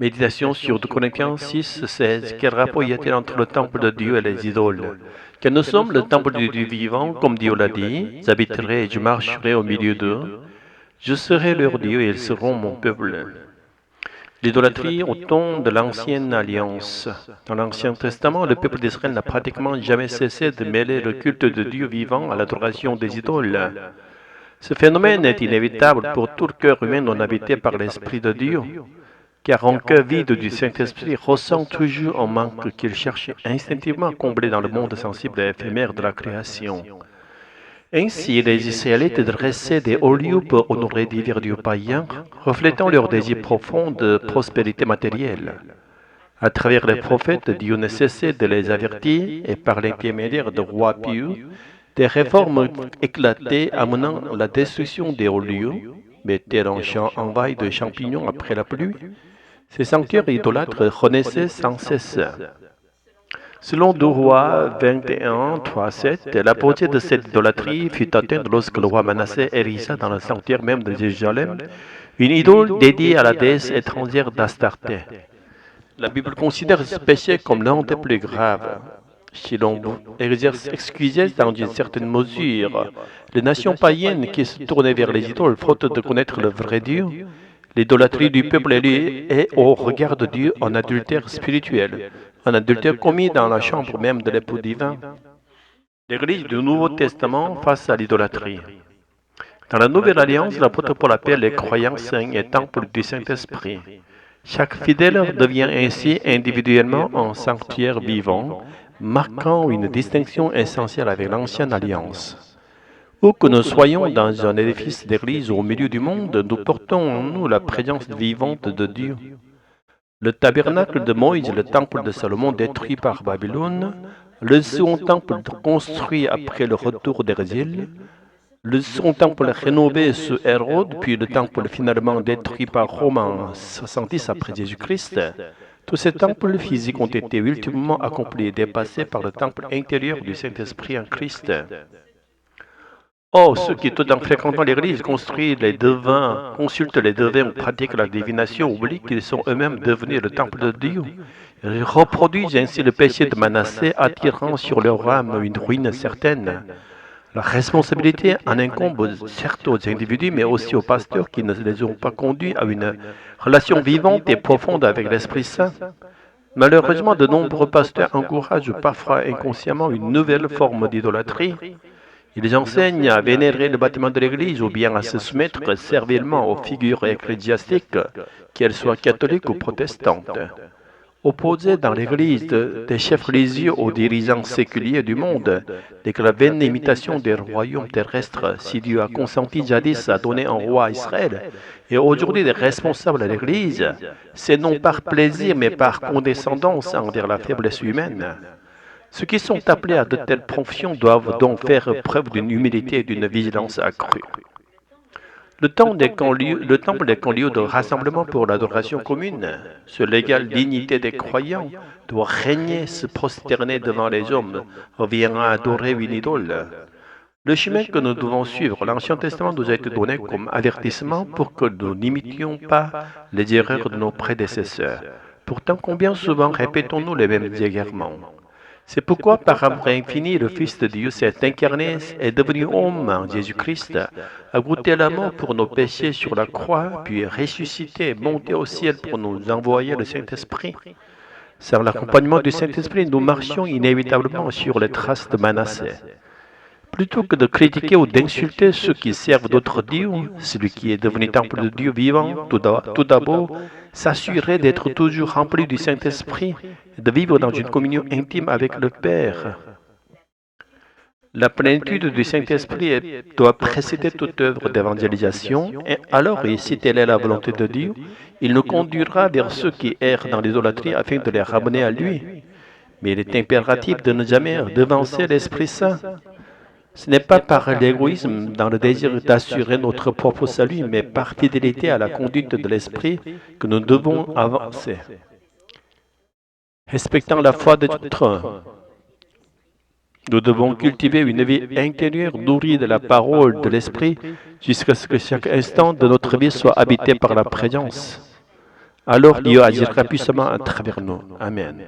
Méditation sur 2 Corinthiens 6, 16. Quel rapport y a-t-il entre le temple de Dieu et les idoles? Que nous sommes le temple du Dieu vivant, comme Dieu l'a dit. J'habiterai et je marcherai au milieu d'eux. Je serai leur Dieu et ils seront mon peuple. L'idolâtrie au temps de l'Ancienne Alliance. Dans l'Ancien Testament, le peuple d'Israël n'a pratiquement jamais cessé de mêler le culte de Dieu vivant à l'adoration des idoles. Ce phénomène est inévitable pour tout cœur humain non habité par l'Esprit de Dieu, car un cœur vide du Saint-Esprit ressent toujours un manque qu'il cherche instinctivement à combler dans le monde sensible et éphémère de la création. Ainsi, les Israélites dressaient des hauts lieux pour honorer divers dieux païens, reflétant leur désir profond de prospérité matérielle. À travers les prophètes, Dieu ne cessait de les avertir, et par l'intermédiaire de rois pieux, des réformes éclataient amenant la destruction des hauts lieux, mettaient un champ envahi de champignons après la pluie. Ces sanctuaires idolâtres renaissaient sans cesse. Selon 2 Rois 21, 3, 7, la portée de cette idolâtrie fut atteinte lorsque le roi Manassé hérissa dans le sanctuaire même de Jérusalem une idole dédiée à la déesse étrangère d'Astarté. La Bible considère ce péché comme l'un des plus graves. Si l'on excusait dans une certaine mesure les nations païennes qui se tournaient vers les idoles faute de connaître le vrai Dieu, l'idolâtrie du peuple est au regard de Dieu un adultère spirituel, un adultère commis dans la chambre même de l'époux divin. L'Église du Nouveau Testament face à l'idolâtrie. Dans la Nouvelle Alliance, l'apôtre Paul appelle les croyants saints et temples du Saint-Esprit. Chaque fidèle devient ainsi individuellement un sanctuaire vivant, marquant une distinction essentielle avec l'Ancienne Alliance. Où que nous soyons dans un édifice d'église ou au milieu du monde, nous portons en nous la présence vivante de Dieu. Le tabernacle de Moïse, le temple de Salomon détruit par Babylone, le second temple construit après le retour d'Exil, le second temple rénové sous Hérode, puis le temple finalement détruit par Rome en 70 après Jésus-Christ. Tous ces temples physiques ont été ultimement accomplis et dépassés par le temple intérieur du Saint-Esprit en Christ. Or, ceux qui, tout en fréquentant l'Église, consultent les devins ou pratiquent la divination, oublient qu'ils sont eux-mêmes devenus le temple de Dieu. Ils reproduisent ainsi le péché de Manassé, attirant sur leur âme une ruine certaine. La responsabilité en incombe certes aux individus, mais aussi aux pasteurs qui ne les ont pas conduits à une relation vivante et profonde avec l'Esprit Saint. Malheureusement, de nombreux pasteurs encouragent parfois inconsciemment une nouvelle forme d'idolâtrie. Ils enseignent à vénérer le bâtiment de l'Église ou bien à se soumettre servilement aux figures ecclésiastiques, qu'elles soient catholiques ou protestantes. Opposés dans l'Église des chefs religieux aux dirigeants séculiers du monde, dès que la vaine imitation des royaumes terrestres, si Dieu a consenti jadis à donner un roi à Israël, et aujourd'hui des responsables à l'Église, c'est non par plaisir mais par condescendance envers la faiblesse humaine. Ceux qui sont appelés à de telles fonctions doivent donc faire preuve d'une humilité et d'une vigilance accrue. Le temple n'est qu'un lieu de rassemblement pour l'adoration commune. Sur l'égale dignité des croyants doit régner, se prosterner devant les hommes, revient à adorer une idole. Le chemin que nous devons suivre, l'Ancien Testament nous a été donné comme avertissement pour que nous n'imitions pas les erreurs de nos prédécesseurs. Pourtant, combien souvent répétons-nous les mêmes égarements? C'est pourquoi, par amour infini, le Fils de Dieu s'est incarné, est devenu homme en Jésus-Christ, a goûté la mort pour nos péchés sur la croix, puis est ressuscité, monté au ciel pour nous envoyer le Saint-Esprit. Sans l'accompagnement du Saint-Esprit, nous marchions inévitablement sur les traces de Manassé. Plutôt que de critiquer ou d'insulter ceux qui servent d'autres dieux, celui qui est devenu temple de Dieu vivant, tout d'abord, s'assurer d'être toujours rempli du Saint-Esprit et de vivre dans une communion intime avec le Père. La plénitude du Saint-Esprit doit précéder toute œuvre d'évangélisation, et alors, et si telle est la volonté de Dieu, il nous conduira vers ceux qui errent dans l'idolâtrie afin de les ramener à lui. Mais il est impératif de ne jamais devancer l'Esprit Saint. Ce n'est pas par l'égoïsme, dans le désir d'assurer notre propre salut, mais par fidélité à la conduite de l'Esprit que nous devons avancer. Respectant la foi des autres, nous devons cultiver une vie intérieure nourrie de la parole de l'Esprit jusqu'à ce que chaque instant de notre vie soit habité par la présence. alors Dieu agira puissamment à travers nous. Amen.